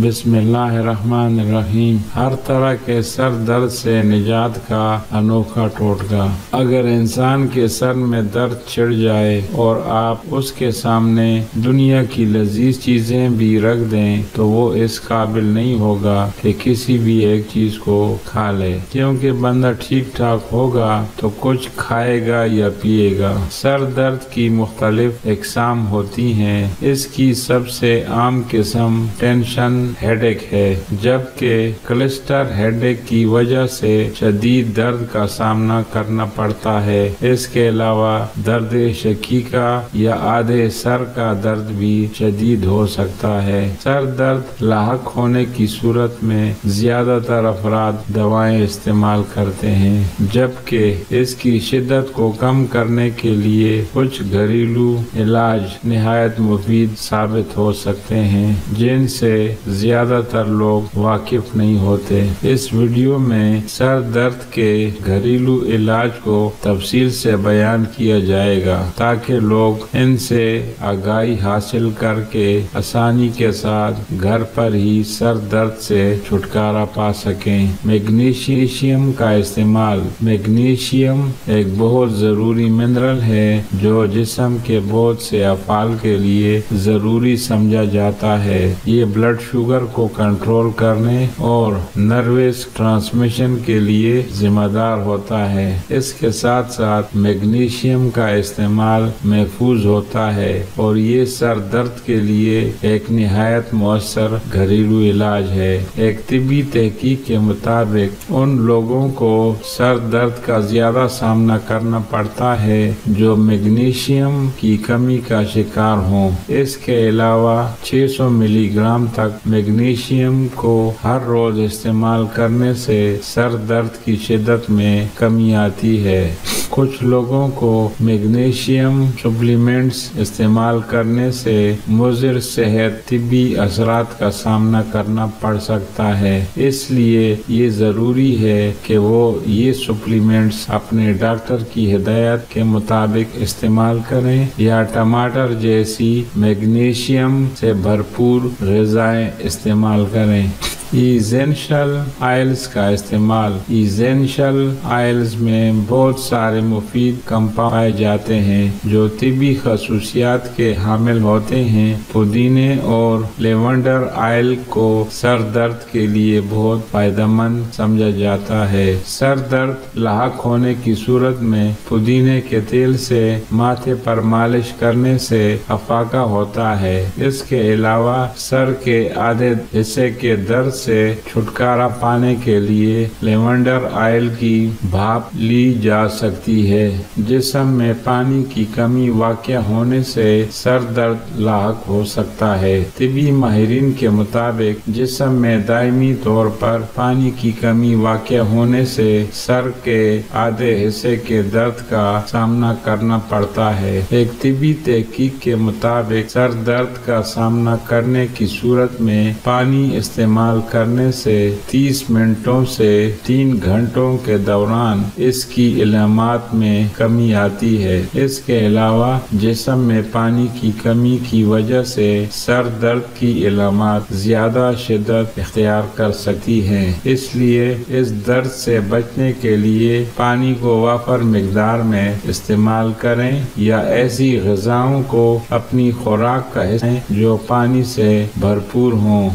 بسم اللہ الرحمن الرحیم۔ ہر طرح کے سر درد سے نجات کا انوکھا ٹوٹکا۔ اگر انسان کے سر میں درد چڑھ جائے اور آپ اس کے سامنے دنیا کی لذیذ چیزیں بھی رکھ دیں تو وہ اس قابل نہیں ہوگا کہ کسی بھی ایک چیز کو کھا لے، کیونکہ بندہ ٹھیک ٹھاک ہوگا تو کچھ کھائے گا یا پیے گا۔ سر درد کی مختلف اقسام ہوتی ہیں۔ اس کی سب سے عام قسم ٹینشن ہیڈ ایک ہے، جبکہ کلسٹر ہیڈ ایک کی وجہ سے شدید درد کا سامنا کرنا پڑتا ہے۔ اس کے علاوہ درد شقیقہ یا آدھے سر کا درد بھی شدید ہو سکتا ہے۔ سر درد لاحق ہونے کی صورت میں زیادہ تر افراد دوائیں استعمال کرتے ہیں، جبکہ اس کی شدت کو کم کرنے کے لیے کچھ گھریلو علاج نہایت مفید ثابت ہو سکتے ہیں، جن سے زیادہ تر لوگ واقف نہیں ہوتے۔ اس ویڈیو میں سر درد کے گھریلو علاج کو تفصیل سے بیان کیا جائے گا تاکہ لوگ ان سے آگاہی حاصل کر کے آسانی کے ساتھ گھر پر ہی سر درد سے چھٹکارا پا سکیں۔ میگنیشیم کا استعمال۔ میگنیشیم ایک بہت ضروری منرل ہے جو جسم کے بہت سے افعال کے لیے ضروری سمجھا جاتا ہے۔ یہ بلڈ شوگر کو کنٹرول کرنے اور نروس ٹرانسمیشن کے لیے ذمہ دار ہوتا ہے۔ اس کے ساتھ ساتھ میگنیشیم کا استعمال محفوظ ہوتا ہے اور یہ سر درد کے لیے ایک نہایت مؤثر گھریلو علاج ہے۔ ایک طبی تحقیق کے مطابق ان لوگوں کو سر درد کا زیادہ سامنا کرنا پڑتا ہے جو میگنیشیم کی کمی کا شکار ہوں۔ اس کے علاوہ 600 ملی گرام تک میگنیشیم کو ہر روز استعمال کرنے سے سر درد کی شدت میں کمی آتی ہے۔ کچھ لوگوں کو میگنیشیم سپلیمنٹس استعمال کرنے سے مضر صحت طبی اثرات کا سامنا کرنا پڑ سکتا ہے، اس لیے یہ ضروری ہے کہ وہ یہ سپلیمنٹس اپنے ڈاکٹر کی ہدایت کے مطابق استعمال کریں یا ٹماٹر جیسی میگنیشیم سے بھرپور غذائیں استعمال کریں۔ ایسینشل آئلز کا استعمال۔ ایسینشل آئلز میں بہت سارے مفید کمپاؤنڈ پائے جاتے ہیں جو طبی خصوصیات کے حامل ہوتے ہیں۔ پودینے اور لیونڈر آئل کو سر درد کے لیے بہت فائدہ مند سمجھا جاتا ہے۔ سر درد لاحق ہونے کی صورت میں پودینے کے تیل سے ماتھے پر مالش کرنے سے افاقہ ہوتا ہے۔ اس کے علاوہ سر کے آدھے حصے کے درد سے چھٹکارا پانے کے لیے لیونڈر آئل کی بھاپ لی جا سکتی ہے۔ جسم میں پانی کی کمی واقع ہونے سے سر درد لاحق ہو سکتا ہے۔ طبی ماہرین کے مطابق جسم میں دائمی طور پر پانی کی کمی واقع ہونے سے سر کے آدھے حصے کے درد کا سامنا کرنا پڑتا ہے۔ ایک طبی تحقیق کے مطابق سر درد کا سامنا کرنے کی صورت میں پانی استعمال کرنے سے 30 منٹوں سے 3 گھنٹوں کے دوران اس کی علامات میں کمی آتی ہے۔ اس کے علاوہ جسم میں پانی کی کمی کی وجہ سے سر درد کی علامات زیادہ شدت اختیار کر سکتی ہیں، اس لیے اس درد سے بچنے کے لیے پانی کو وافر مقدار میں استعمال کریں یا ایسی غذاؤں کو اپنی خوراک کا حصہ جو پانی سے بھرپور ہوں۔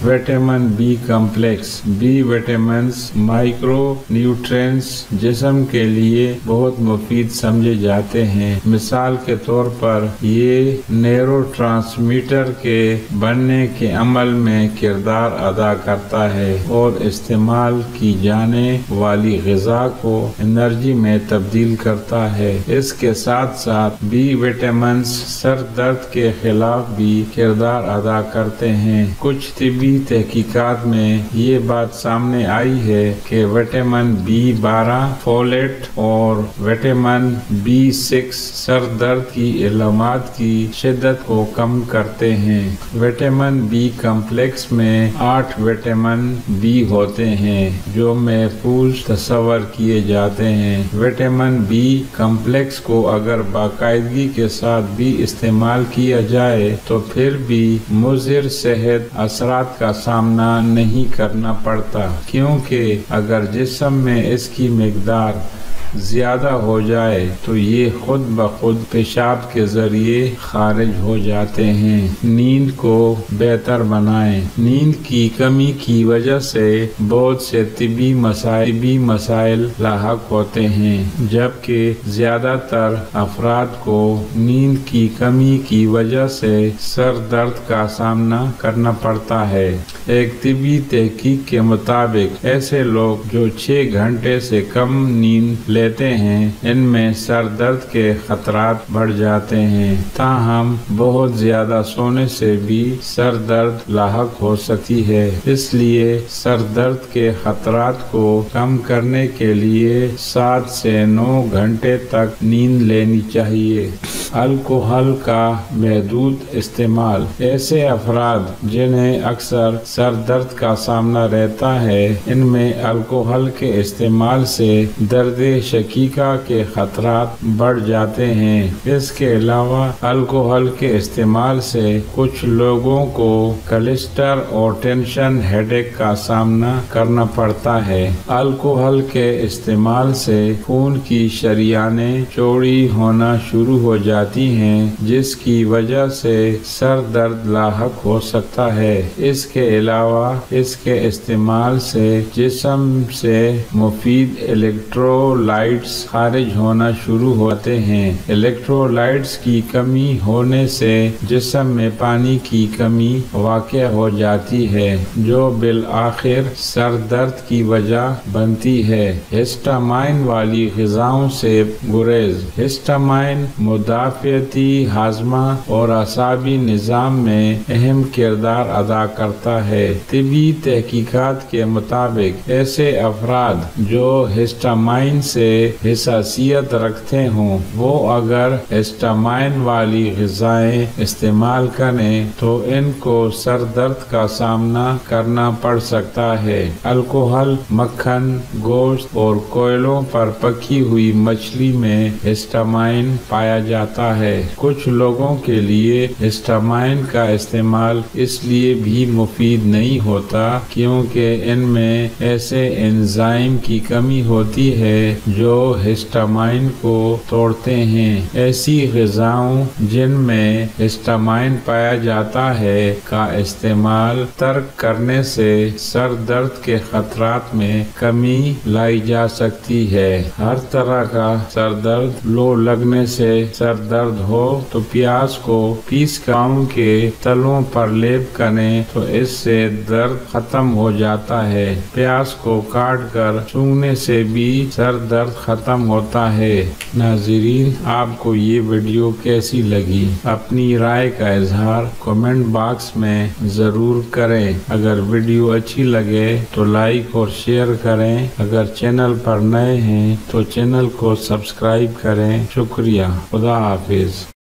Vitamin B complex. B vitamins micronutrients جسم کے لیے بہت مفید سمجھے جاتے ہیں۔ مثال کے طور پر یہ نیورو ٹرانسمیٹر کے بننے کے عمل میں کردار ادا کرتا ہے اور استعمال کی جانے والی غذا کو انرجی میں تبدیل کرتا ہے۔ اس کے ساتھ ساتھ بی وٹامنز سر درد کے خلاف بھی کردار ادا کرتے ہیں۔ کچھ طبی تحقیق تحقیقات میں یہ بات سامنے آئی ہے کہ وٹامن B12 فولیٹ اور وٹامن B6 سر درد کی علامات کی شدت کو کم کرتے ہیں۔ وٹامن B کمپلیکس میں 8 وٹامن B ہوتے ہیں جو محفوظ تصور کیے جاتے ہیں۔ وٹامن B کمپلیکس کو اگر باقاعدگی کے ساتھ بھی استعمال کیا جائے تو پھر بھی مضر صحت اثرات کا سامنا نہیں کرنا پڑتا، کیونکہ اگر جسم میں اس کی مقدار زیادہ ہو جائے تو یہ خود بخود پیشاب کے ذریعے خارج ہو جاتے ہیں۔ نیند کو بہتر بنائیں۔ نیند کی کمی کی وجہ سے بہت سے طبی مسائل لاحق ہوتے ہیں، جبکہ زیادہ تر افراد کو نیند کی کمی کی وجہ سے سر درد کا سامنا کرنا پڑتا ہے۔ ایک طبی تحقیق کے مطابق ایسے لوگ جو 6 گھنٹے سے کم نیند لیتے ہیں ان میں سر درد کے خطرات بڑھ جاتے ہیں۔ تاہم بہت زیادہ سونے سے بھی سر درد لاحق ہو سکتی ہے، اس لیے سر درد کے خطرات کو کم کرنے کے لیے 7 سے 9 گھنٹے تک نیند لینی چاہیے۔ الکحل کا محدود استعمال۔ ایسے افراد جنہیں اکثر سر درد کا سامنا رہتا ہے ان میں الکحل کے استعمال سے درد شقیقہ کے خطرات بڑھ جاتے ہیں۔ اس کے علاوہ الکحل کے استعمال سے کچھ لوگوں کو کلسٹر اور ٹینشن ہیڈیک کا سامنا کرنا پڑتا ہے۔ الکحل کے استعمال سے خون کی شریانیں چوڑی ہونا شروع ہو جاتی ہیں جس کی وجہ سے سر درد لاحق ہو سکتا ہے۔ اس کے علاوہ اس کے استعمال سے جسم سے مفید الیکٹرولائٹس خارج ہونا شروع ہوتے ہیں۔ الیکٹرولائٹس کی کمی ہونے سے جسم میں پانی کی کمی واقع ہو جاتی ہے جو بالآخر سر درد کی وجہ بنتی ہے۔ ہسٹامائن والی غذاؤں سے گریز۔ ہسٹامائن مدافعتی، ہاضمہ اور اعصابی نظام میں اہم کردار ادا کرتا ہے۔ طبی تحقیقات کے مطابق ایسے افراد جو ہسٹامائن سے حساسیت رکھتے ہوں وہ اگر ہسٹامائن والی غذائیں استعمال کریں تو ان کو سر درد کا سامنا کرنا پڑ سکتا ہے۔ الکحل، مکھن، گوشت اور کوئلوں پر پکی ہوئی مچھلی میں ہسٹامائن پایا جاتا ہے۔ کچھ لوگوں کے لیے ہسٹامائن کا استعمال اس لیے بھی مفید نہیں ہوتا کیونکہ ان میں ایسے انزائم کی کمی ہوتی ہے جو ہسٹامائن کو توڑتے ہیں۔ ایسی غذاؤں جن میں ہسٹامائن پایا جاتا ہے کا استعمال ترک کرنے سے سر درد کے خطرات میں کمی لائی جا سکتی ہے۔ ہر طرح کا سر درد، لو لگنے سے سر درد ہو تو پیاز کو پیس پاؤں کے تلوں پر لیپ کریں تو اس سے درد ختم ہو جاتا ہے۔ پیاز کو کاٹ کر سونگھنے سے بھی سر درد ختم ہوتا ہے۔ ناظرین، آپ کو یہ ویڈیو کیسی لگی؟ اپنی رائے کا اظہار کمنٹ باکس میں ضرور کریں۔ اگر ویڈیو اچھی لگے تو لائک اور شیئر کریں۔ اگر چینل پر نئے ہیں تو چینل کو سبسکرائب کریں۔ شکریہ۔ خدا حافظ۔